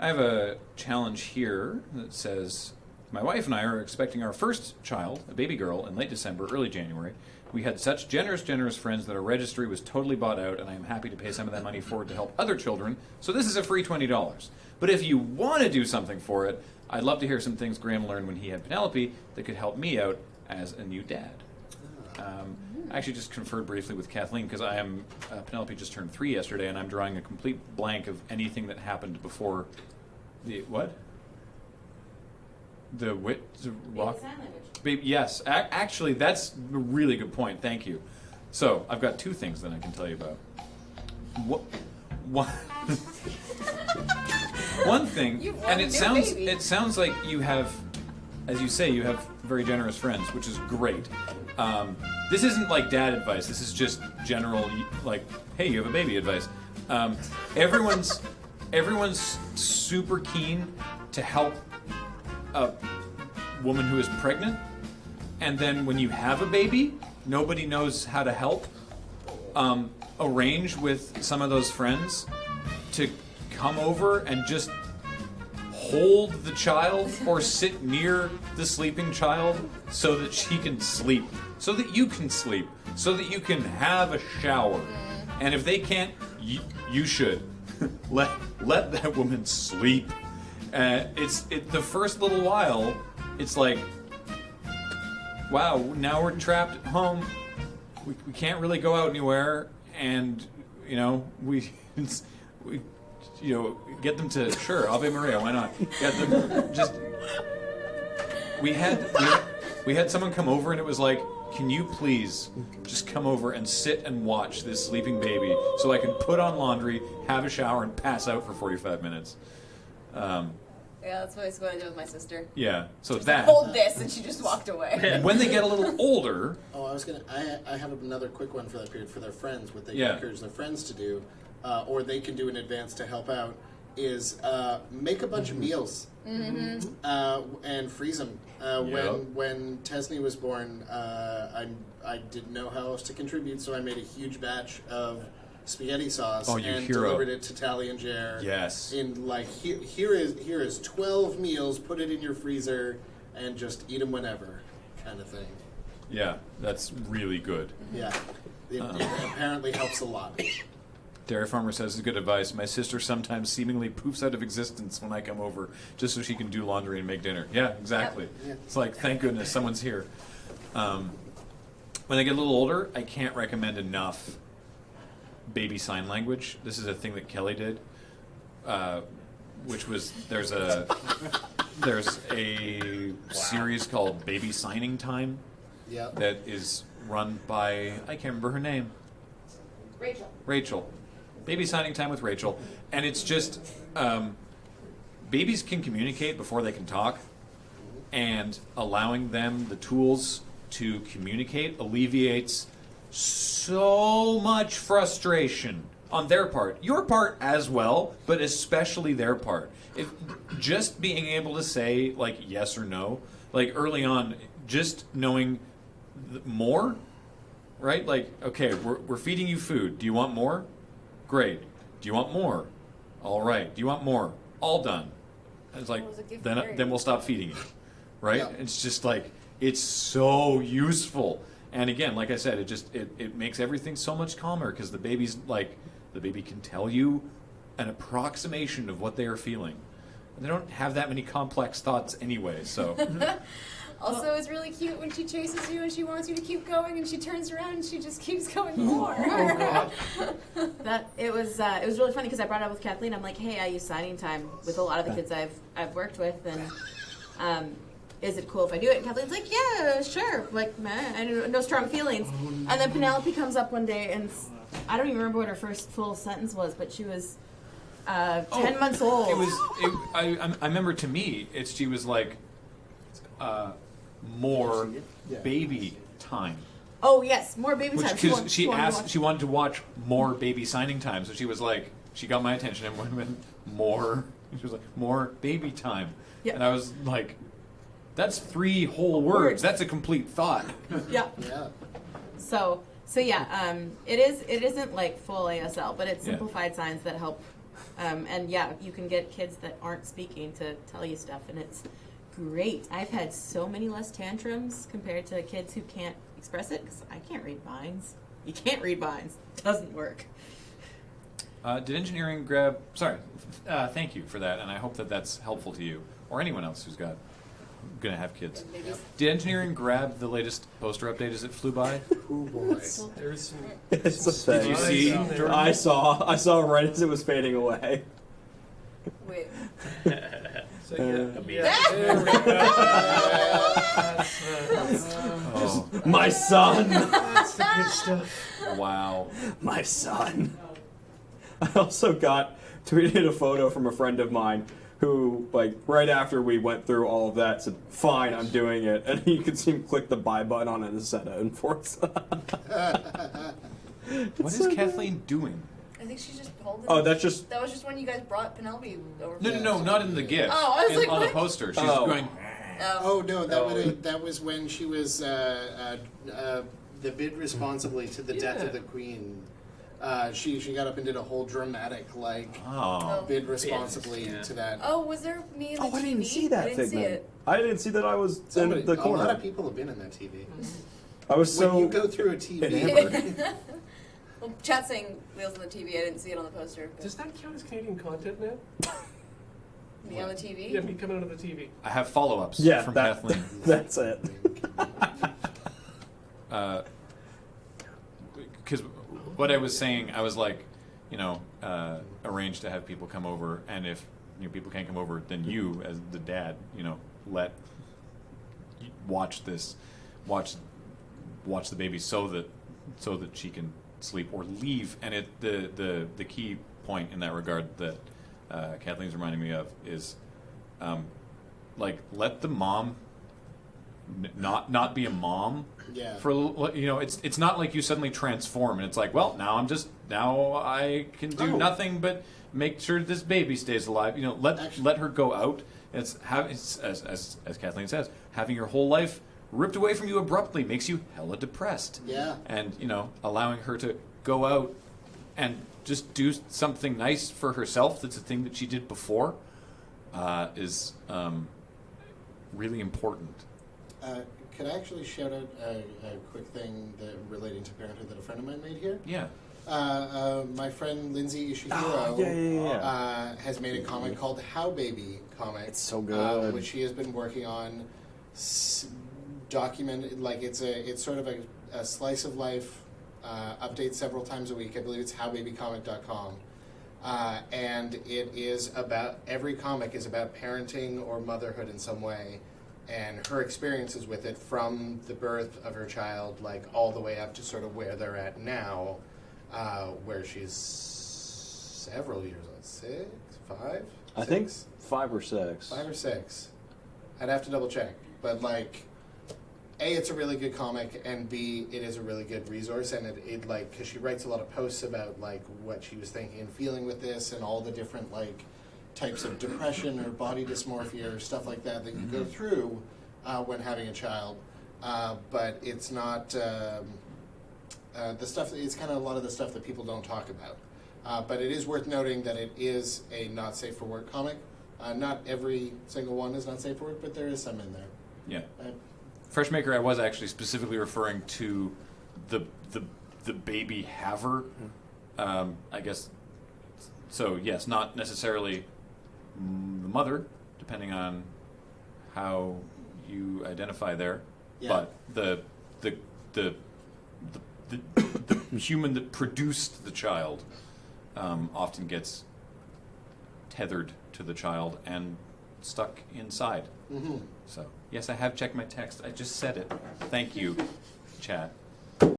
I have a challenge here that says, my wife and I are expecting our first child, a baby girl, in late December, early January. We had such generous friends that our registry was totally bought out, and I am happy to pay some of that money forward to help other children. So this is a free $20. But if you want to do something for it, I'd love to hear some things Graham learned when he had Penelope that could help me out as a new dad. I actually just conferred briefly with Kathleen because Penelope just turned 3 yesterday, and I'm drawing a complete blank of anything that happened before the what? The walk? Sign language. Yes, actually, that's a really good point. Thank you. So I've got 2 things that I can tell you about. One thing, and it sounds like you have, as you say, you have very generous friends, which is great. This isn't like dad advice. This is just general, like, hey, you have a baby advice. Everyone's super keen to help a woman who is pregnant, and then when you have a baby, nobody knows how to help. Arrange with some of those friends to come over and just hold the child or sit near the sleeping child so that she can sleep, so that you can sleep, so that you can have a shower. And if they can't, you should let that woman sleep. The first little while, it's like, wow, now we're trapped at home. We can't really go out anywhere, and we get them to, sure, Ave Maria, why not? Get them just. We had someone come over, and it was like, can you please just come over and sit and watch this sleeping baby so I can put on laundry, have a shower, and pass out for 45 minutes. Yeah, that's what I was going to do with my sister. Yeah, so just that. Hold this, and she just walked away. When they get a little older. Oh, I have another quick one for that period for their friends. What they can encourage their friends to do, or they can do in advance to help out, is make a bunch of meals and freeze them. When Tesney was born, I didn't know how else to contribute, so I made a huge batch of spaghetti sauce and delivered it to Tally and Jer. Yes. In like here is 12 meals. Put it in your freezer and just eat them whenever, kind of thing. Yeah, that's really good. Yeah, it apparently helps a lot. Dairy Farmer says, good advice. My sister sometimes seemingly poofs out of existence when I come over just so she can do laundry and make dinner. Yeah, exactly. Yep. It's like, thank goodness someone's here. When they get a little older, I can't recommend enough baby sign language. This is a thing that Kelly did, which was, there's a series called Baby Signing Time that is run by, I can't remember her name. Rachel. Baby Signing Time with Rachel. And it's just, babies can communicate before they can talk, and allowing them the tools to communicate alleviates so much frustration on their part. Your part as well, but especially their part. If just being able to say, like, yes or no, like early on, just knowing more, right? Like, okay, we're feeding you food. Do you want more? Great. Do you want more? All right. Do you want more? All done. And it's like, then we'll stop feeding you, right? Yeah. It's just like, it's so useful. And again, like I said, it makes everything so much calmer because the baby can tell you an approximation of what they are feeling. And they don't have that many complex thoughts anyway, so. Also, it's really cute when she chases you and she wants you to keep going, and she turns around and she just keeps going more. It was really funny because I brought it up with Kathleen. I'm like, hey, I use signing time with a lot of the kids I've worked with, and is it cool if I do it? And Kathleen's like, yeah, sure. Like, I don't, no strong feelings. And then Penelope comes up one day, and I don't even remember what her first full sentence was, but she was 10 months old. I remember to me, she was like, more baby time. Oh yes, more baby time. Because she wanted to watch more baby signing time, so she was like, she got my attention and went more. She was like, more baby time, and I was like, that's 3 whole words. That's a complete thought. Yeah. So yeah, it isn't like full ASL, but it's simplified signs that help And yeah, you can get kids that aren't speaking to tell you stuff, and it's great. I've had so many less tantrums compared to kids who can't express it, because I can't read minds. You can't read minds. It doesn't work. Did engineering grab... Sorry. Thank you for that, and I hope that that's helpful to you, or anyone else who's going to have kids. Babies. Did engineering grab the latest poster update as it flew by? Oh boy. There's some. It's a thing. Did you see? I saw right as it was fading away. Wait. So yeah. Oh, My son! That's the good stuff. wow. My son. I also tweeted a photo from a friend of mine who, like, right after we went through all of that, said, "Fine, I'm doing it," and you could see him click the buy button on it and set it in Forza. What is Kathleen doing? I think she just pulled it. Oh, that's just. That was just when you guys brought Penelope over. No, not in the GIF. Oh, I was like, on the what? poster. She's Oh. going... Oh no, that was when she was the bid responsibly to the death of the queen. She got up and did a whole dramatic Oh. bid responsibly to that. Oh, was there me in the Oh, TV? I didn't see that I didn't see figment. it. I didn't see that I was in the A lot corner. of people have been in that TV. I was When so. you go through a TV, enamored. Well, chat saying Wheels on the TV. I didn't see it on the poster. But Does that count as Canadian content now? me on the TV. Yeah, me coming out of the TV. I have follow-ups Yeah, from that, Kathleen. that's it. Because what I was saying, I was like, arrange to have people come over, and if people can't come over, then you, as the dad, watch the baby so that she can sleep or leave. And the key point in that regard that Kathleen's reminding me of is, let the mom not be a mom. Yeah. For it's not like you suddenly transform and it's like, well, now I can do nothing but make sure this baby stays alive. Let her go out. It's as Kathleen says, having your whole life ripped away from you abruptly makes you hella depressed. Yeah. And allowing her to go out and just do something nice for herself. That's a thing that she did before. Is really important. Could I actually shout out a quick thing relating to parenthood that a friend of mine made here? Yeah. My friend Lindsay Ishihiro yeah. has made a comic called How Baby Comic. It's so good. Which she has been working on, documented, it's sort of a slice of life, updates several times a week. I believe it's howbabycomic.com. And it is about, every comic is about parenting or motherhood in some way, and her experiences with it from the birth of her child, all the way up to sort of where they're at now, where she's several years old. 6, 5? I think 5 or 6. 5 or 6. I'd have to double check. But A, it's a really good comic, and B, it is a really good resource, and it because she writes a lot of posts about what she was thinking and feeling with this, and all the different types of depression or body dysmorphia or stuff like that you go through when having a child. But it's not the stuff. It's kind of a lot of the stuff that people don't talk about. But it is worth noting that it is a not safe for work comic. Not every single one is not safe for work, but there is some in there. Yeah. Freshmaker, I was actually specifically referring to the baby haver. I guess. So yes, not necessarily the mother, depending on how you identify there, but the human that produced the child often gets tethered to the child and stuck inside. Mm-hmm. So yes, I have checked my text. I just said it. Thank you, chat.